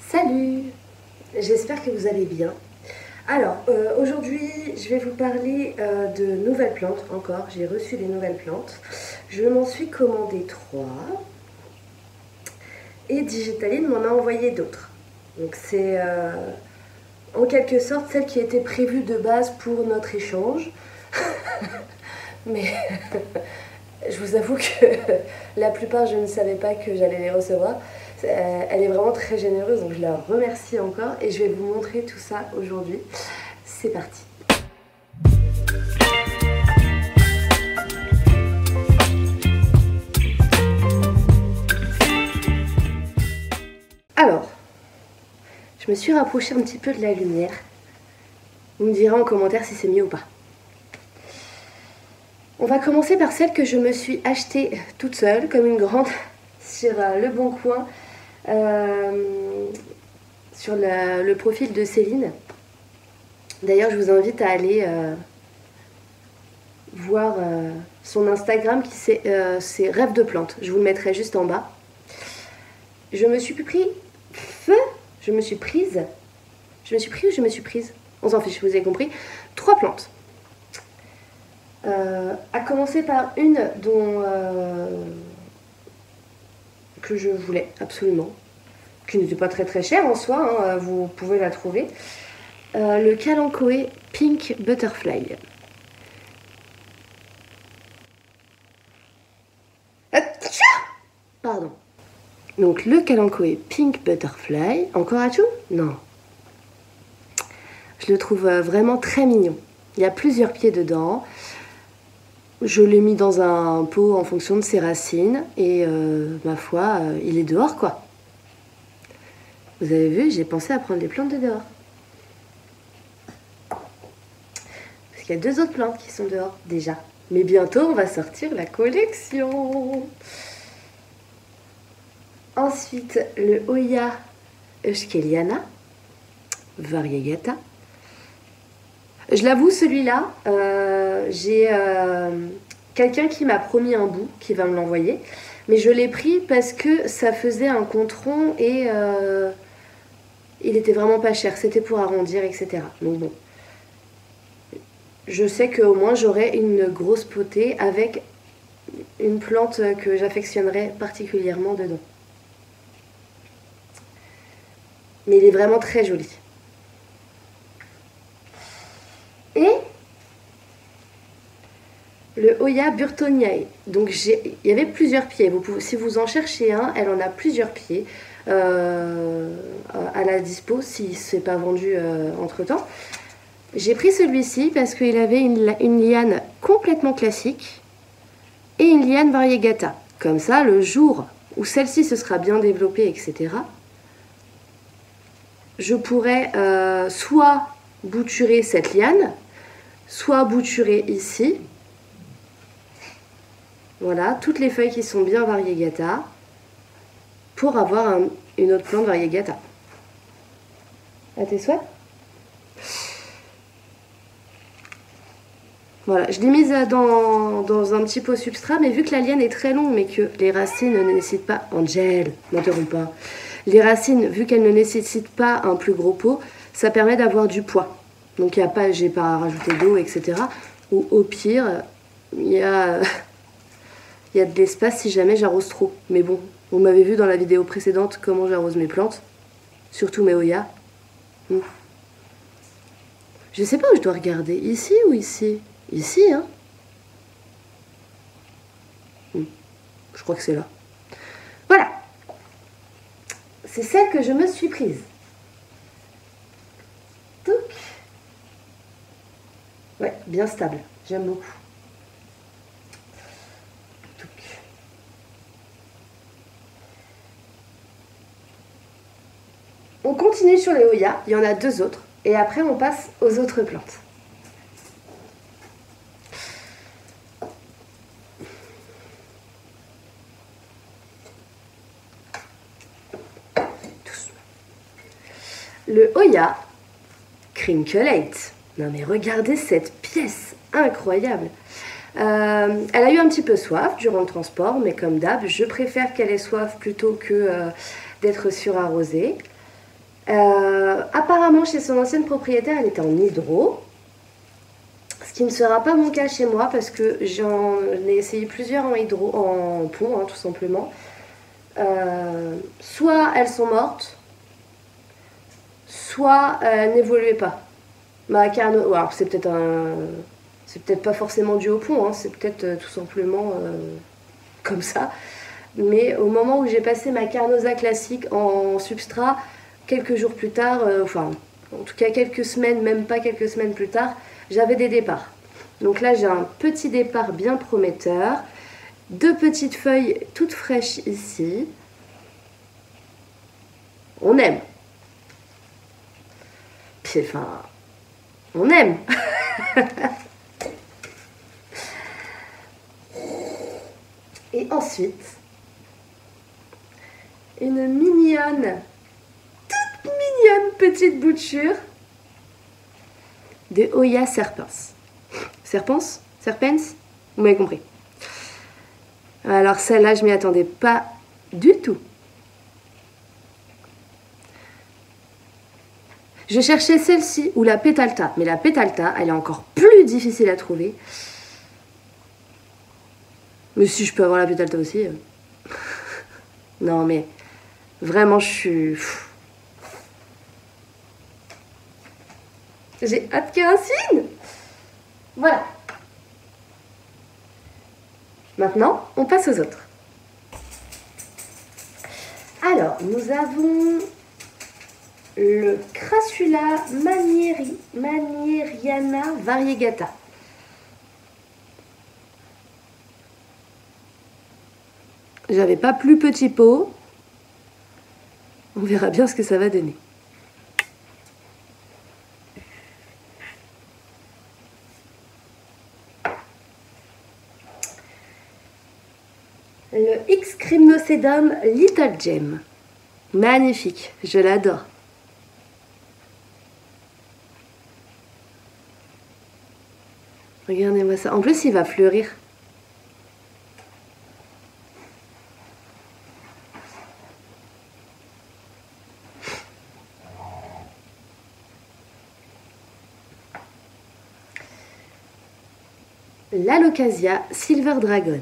Salut, j'espère que vous allez bien. Alors, aujourd'hui, je vais vous parler de nouvelles plantes encore. J'ai reçu des nouvelles plantes. Je m'en suis commandé 3 et Digitaline m'en a envoyé d'autres. Donc c'est en quelque sorte celle qui était prévue de base pour notre échange. Mais je vous avoue que la plupart, je ne savais pas que j'allais les recevoir. Elle est vraiment très généreuse, donc je la remercie encore et je vais vous montrer tout ça aujourd'hui. C'est parti. Alors, je me suis rapprochée un petit peu de la lumière. Vous me direz en commentaire si c'est mieux ou pas. On va commencer par celle que je me suis achetée toute seule, comme une grande, sur Le Bon Coin, sur le profil de Céline. D'ailleurs, je vous invite à aller voir son Instagram, qui c'est Rêve de plantes. Je vous le mettrai juste en bas. Je me suis prise. On s'en fiche, vous avez compris. 3 plantes. À commencer par une que je voulais absolument, qui n'était pas très très chère en soi, hein, vous pouvez la trouver. Le Kalanchoe Pink Butterfly. Pardon. Donc le Kalanchoe Pink Butterfly. Encore à tout? Non. Je le trouve vraiment très mignon. Il y a plusieurs pieds dedans. Je l'ai mis dans un pot en fonction de ses racines. Et ma foi, il est dehors quoi. Vous avez vu, j'ai pensé à prendre des plantes de dehors. Parce qu'il y a 2 autres plantes qui sont dehors déjà. Mais bientôt, on va sortir la collection. Ensuite, le Hoya Euskeliana, variegata. Je l'avoue, celui-là, j'ai quelqu'un qui m'a promis un bout, qui va me l'envoyer. Mais je l'ai pris parce que ça faisait un compte rond et il était vraiment pas cher. C'était pour arrondir, etc. Donc bon. Je sais qu'au moins j'aurai une grosse potée avec une plante que j'affectionnerai particulièrement dedans. Mais il est vraiment très joli. Et le Hoya Burtoniae. Donc il y avait plusieurs pieds. Si vous en cherchez un, elle en a plusieurs pieds à la dispo si c'est pas vendu entre temps. J'ai pris celui-ci parce qu'il avait une liane complètement classique et une liane variegata. Comme ça, le jour où celle-ci se sera bien développée, etc., je pourrais soit bouturer cette liane, soit bouturer ici. Voilà, toutes les feuilles qui sont bien variegata pour avoir une autre plante variegata. À tes souhaits? Voilà, je l'ai mise dans un petit pot substrat, mais vu que la liane est très longue, mais que les racines ne nécessitent pas... Angel, n'interromps pas. Les racines, vu qu'elles ne nécessitent pas un plus gros pot, ça permet d'avoir du poids. Donc j'ai pas rajouté d'eau, etc. Ou au pire, il y a de l'espace si jamais j'arrose trop. Mais bon, vous m'avez vu dans la vidéo précédente comment j'arrose mes plantes, surtout mes Hoya. Je sais pas où je dois regarder, ici ou ici? Ici, hein. Je crois que c'est là. Voilà. C'est celle que je me suis prise. Touc. Ouais, bien stable. J'aime beaucoup. Touc. On continue sur les Hoya. Il y en a 2 autres. Et après, on passe aux autres plantes. Le Hoya Crinklate. Non mais regardez cette pièce incroyable. Elle a eu un petit peu soif durant le transport, mais comme d'hab, je préfère qu'elle ait soif plutôt que d'être surarrosée. Apparemment, chez son ancienne propriétaire, elle était en hydro. Ce qui ne sera pas mon cas chez moi parce que j'en ai essayé plusieurs en hydro, en pont, hein, tout simplement. Soit elles sont mortes, soit elles n'évoluaient pas. Ma carno, alors c'est peut-être pas forcément dû au pont, hein, c'est peut-être tout simplement comme ça. Mais au moment où j'ai passé ma Carnosa classique en substrat, quelques jours plus tard, enfin en tout cas quelques semaines, même pas quelques semaines plus tard, j'avais des départs. Donc là j'ai un petit départ bien prometteur, 2 petites feuilles toutes fraîches ici. On aime. Puis enfin, on aime. Et ensuite, une mignonne, toute mignonne petite bouture de Hoya serpens. Serpens? Serpens? Vous m'avez compris. Alors celle-là, je m'y attendais pas du tout. Je cherchais celle-ci ou la pétalta, mais la pétalta, elle est encore plus difficile à trouver. Mais si je peux avoir la pétalta aussi. Non mais vraiment je suis... J'ai hâte qu'elle signe. Voilà. Maintenant, on passe aux autres. Alors, nous avons le Crassula manieriana variegata. J'avais pas plus petit pot. On verra bien ce que ça va donner. Le X Crimnosedum Little Gem. Magnifique, je l'adore. Regardez-moi ça. En plus, il va fleurir. L'Alocasia Silver Dragon.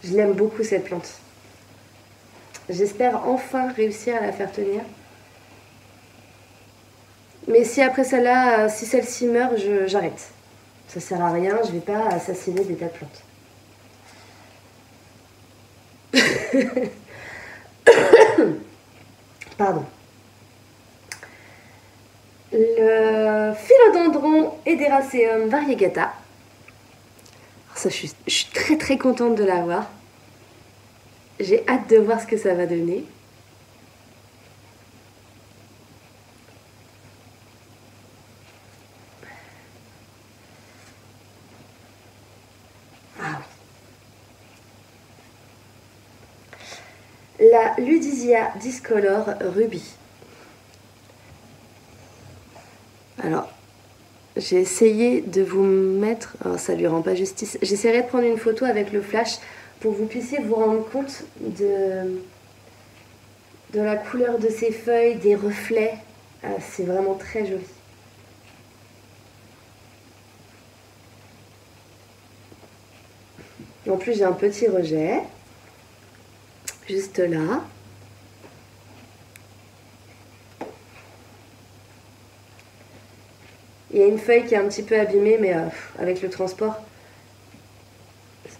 Je l'aime beaucoup cette plante. J'espère enfin réussir à la faire tenir. Mais si après celle-là, si celle-ci meurt, j'arrête. Ça sert à rien, je vais pas assassiner des tas de plantes. Pardon. Le Philodendron Ederaceum variegata. Alors ça, je suis très très contente de l'avoir. J'ai hâte de voir ce que ça va donner. Ah oui. La Ludisia Discolor Ruby. Alors, j'ai essayé de vous mettre... Oh, ça lui rend pas justice. J'essaierai de prendre une photo avec le flash pour que vous puissiez vous rendre compte de la couleur de ses feuilles, des reflets. C'est vraiment très joli. En plus, j'ai un petit rejet, juste là. Il y a une feuille qui est un petit peu abîmée, mais avec le transport,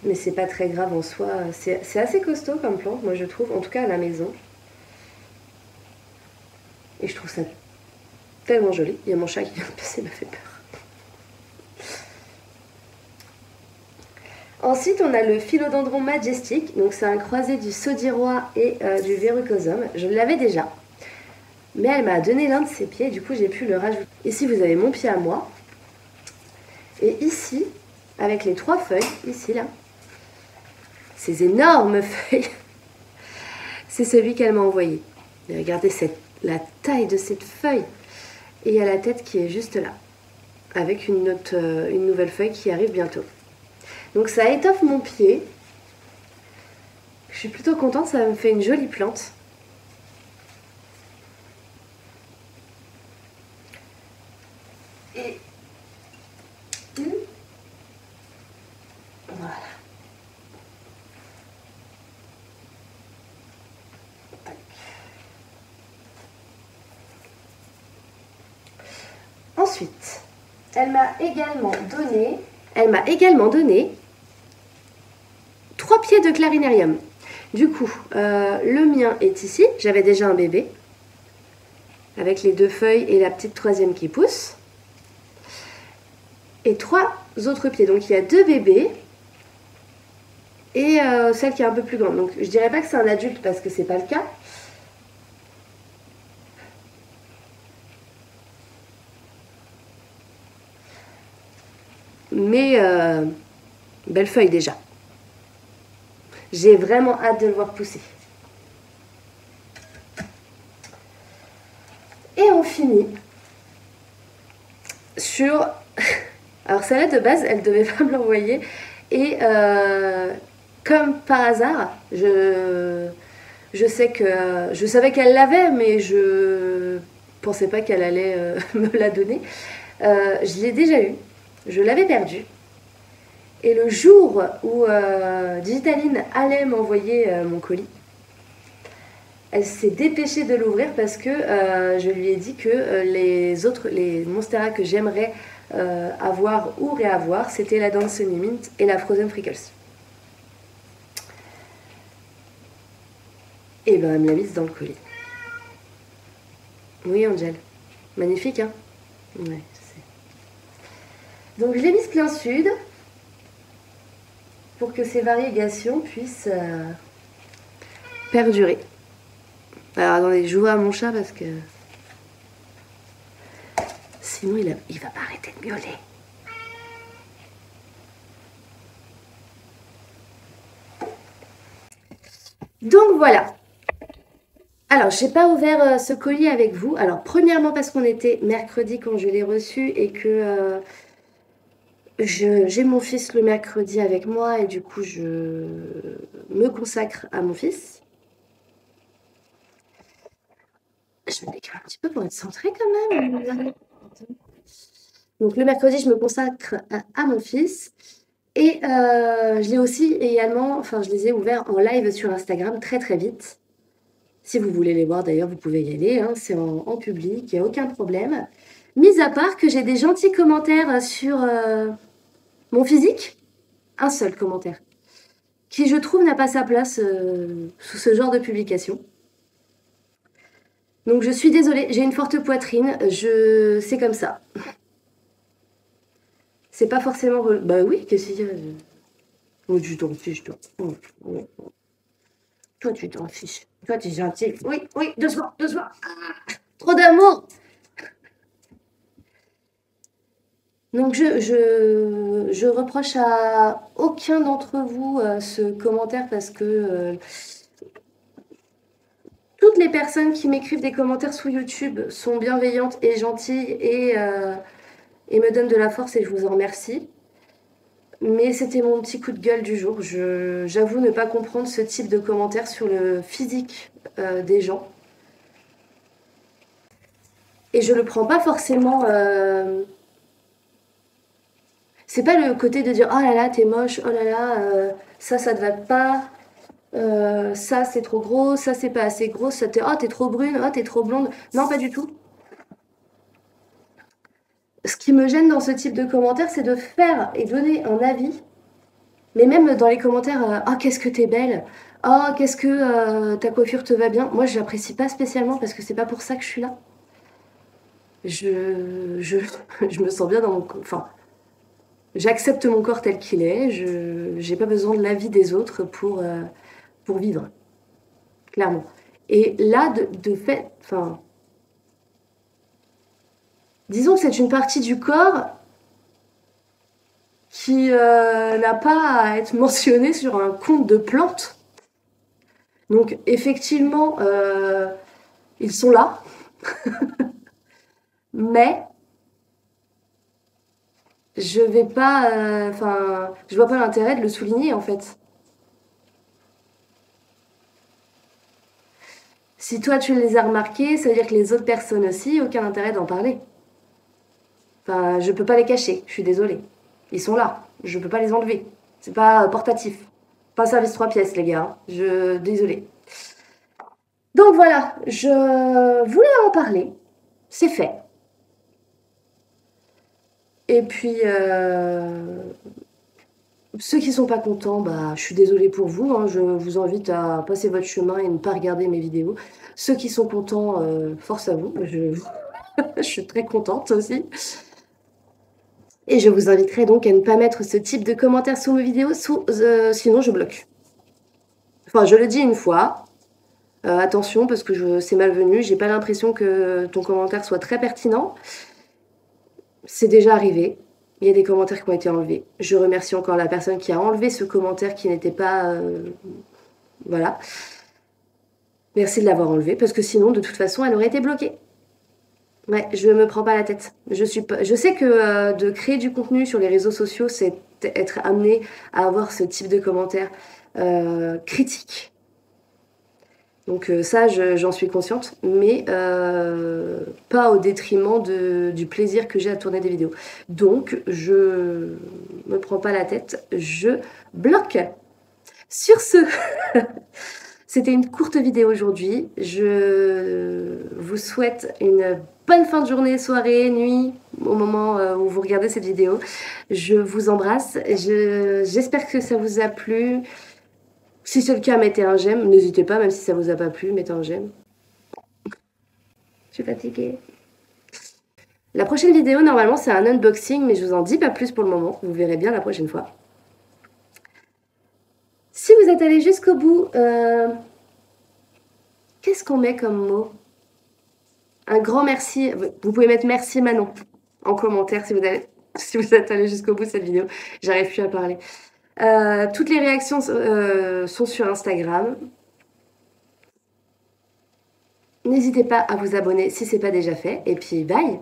mais c'est pas très grave en soi. C'est assez costaud comme plante, moi je trouve, en tout cas à la maison. Et je trouve ça tellement joli. Il y a mon chat qui vient de passer, il m'a fait peur. Ensuite, on a le Philodendron Majestic. Donc c'est un croisé du Saudirois et du Verrucosum. Je l'avais déjà. Mais elle m'a donné l'un de ses pieds, du coup j'ai pu le rajouter. Ici vous avez mon pied à moi. Et ici, avec les 3 feuilles, ici là, ces énormes feuilles, c'est celui qu'elle m'a envoyé. Et regardez la taille de cette feuille. Et il y a la tête qui est juste là, avec une nouvelle feuille qui arrive bientôt. Donc ça étoffe mon pied. Je suis plutôt contente, ça me fait une jolie plante. Et voilà. Ensuite, elle m'a également donné 3 pieds de clarinarium. Du coup, le mien est ici. J'avais déjà un bébé avec les 2 feuilles et la petite 3e qui pousse. Et 3 autres pieds. Donc il y a 2 bébés et celle qui est un peu plus grande. Donc je dirais pas que c'est un adulte parce que c'est pas le cas. Mais belle feuille déjà. J'ai vraiment hâte de le voir pousser. Et on finit sur... Alors celle-là de base, elle devait pas me l'envoyer. Et comme par hasard, je savais qu'elle l'avait, mais je pensais pas qu'elle allait me la donner. Je l'ai déjà eu, je l'avais perdue. Et le jour où Digitaline allait m'envoyer mon colis, elle s'est dépêchée de l'ouvrir parce que je lui ai dit que les Monstera que j'aimerais avoir ou réavoir, c'était la Dancing Mint et la Frozen Freckles. Et ben elle me l'a mise dans le colis. Oui, Angel. Magnifique, hein? Ouais, je sais. Donc je l'ai mise plein sud pour que ces variégations puissent perdurer. Alors attendez, je joue à mon chat parce que sinon il va pas arrêter de miauler. Donc voilà. Alors, j'ai pas ouvert ce colis avec vous. Alors, premièrement parce qu'on était mercredi quand je l'ai reçu et que j'ai mon fils le mercredi avec moi et du coup, je me consacre à mon fils. Je me décale un petit peu pour être centrée quand même. Donc, le mercredi, je me consacre à mon fils. Et je l'ai aussi également, enfin, je les ai ouverts en live sur Instagram très très vite. Si vous voulez les voir d'ailleurs, vous pouvez y aller, hein, c'est en public, il n'y a aucun problème. Mis à part que j'ai des gentils commentaires sur mon physique, un seul commentaire, qui je trouve n'a pas sa place sous ce genre de publication. Donc je suis désolée, j'ai une forte poitrine, c'est comme ça. C'est pas forcément... Bah oui, qu'est-ce qu'il y a Oh, tu t'en fiches, toi. Toi, tu t'en fiches. Toi, tu es gentil. Oui, oui, doucement, doucement. Ah, trop d'amour. Donc, je reproche à aucun d'entre vous ce commentaire parce que toutes les personnes qui m'écrivent des commentaires sous YouTube sont bienveillantes et gentilles et me donnent de la force et je vous en remercie. Mais c'était mon petit coup de gueule du jour. J'avoue ne pas comprendre ce type de commentaires sur le physique des gens. Et je le prends pas forcément... C'est pas le côté de dire oh là là, t'es moche, oh là là, ça te va pas, ça c'est trop gros, ça c'est pas assez gros, oh t'es trop brune, oh t'es trop blonde. Non, pas du tout. Ce qui me gêne dans ce type de commentaires, c'est de faire et donner un avis, mais même dans les commentaires, oh qu'est-ce que t'es belle, oh qu'est-ce que ta coiffure te va bien. Moi, je l'apprécie pas spécialement parce que c'est pas pour ça que je suis là. Je me sens bien dans mon... Enfin, j'accepte mon corps tel qu'il est, je n'ai pas besoin de l'avis des autres pour vivre, clairement. Et là, de fait, enfin, disons que c'est une partie du corps qui n'a pas à être mentionnée sur un compte de plantes. Donc, effectivement, ils sont là, mais Je vais pas, je vois pas l'intérêt de le souligner en fait. Si toi tu les as remarqués, ça veut dire que les autres personnes aussi, aucun intérêt d'en parler. Enfin, je peux pas les cacher, je suis désolée. Ils sont là, je peux pas les enlever. C'est pas portatif. Pas service 3 pièces, les gars. Désolée. Donc voilà, je voulais en parler. C'est fait. Et puis, ceux qui sont pas contents, bah, je suis désolée pour vous, hein. Je vous invite à passer votre chemin et ne pas regarder mes vidéos. Ceux qui sont contents, force à vous. Je suis très contente aussi. Et je vous inviterai donc à ne pas mettre ce type de commentaires sous mes vidéos, sinon je bloque. Enfin, je le dis une fois. Attention, parce que c'est malvenu. J'ai pas l'impression que ton commentaire soit très pertinent. C'est déjà arrivé. Il y a des commentaires qui ont été enlevés. Je remercie encore la personne qui a enlevé ce commentaire qui n'était pas... voilà. Merci de l'avoir enlevé, parce que sinon, de toute façon, elle aurait été bloquée. Ouais, je me prends pas la tête. Je sais que de créer du contenu sur les réseaux sociaux, c'est être amené à avoir ce type de commentaires critiques. Donc ça, j'en suis consciente, mais pas au détriment du plaisir que j'ai à tourner des vidéos. Donc, je me prends pas la tête, je bloque. Sur ce, c'était une courte vidéo aujourd'hui. Je vous souhaite une bonne fin de journée, soirée, nuit, au moment où vous regardez cette vidéo. Je vous embrasse. J'espère que ça vous a plu. Si c'est le cas, mettez un j'aime. N'hésitez pas, même si ça vous a pas plu, mettez un j'aime. Je suis fatiguée. La prochaine vidéo, normalement, c'est un unboxing, mais je vous en dis pas plus pour le moment. Vous verrez bien la prochaine fois. Si vous êtes allé jusqu'au bout, qu'est-ce qu'on met comme mot? Un grand merci. Vous pouvez mettre merci Manon en commentaire si vous êtes allé jusqu'au bout de cette vidéo. J'arrive plus à parler. Toutes les réactions sont sur Instagram. N'hésitez pas à vous abonner si ce n'est pas déjà fait. Et puis, bye!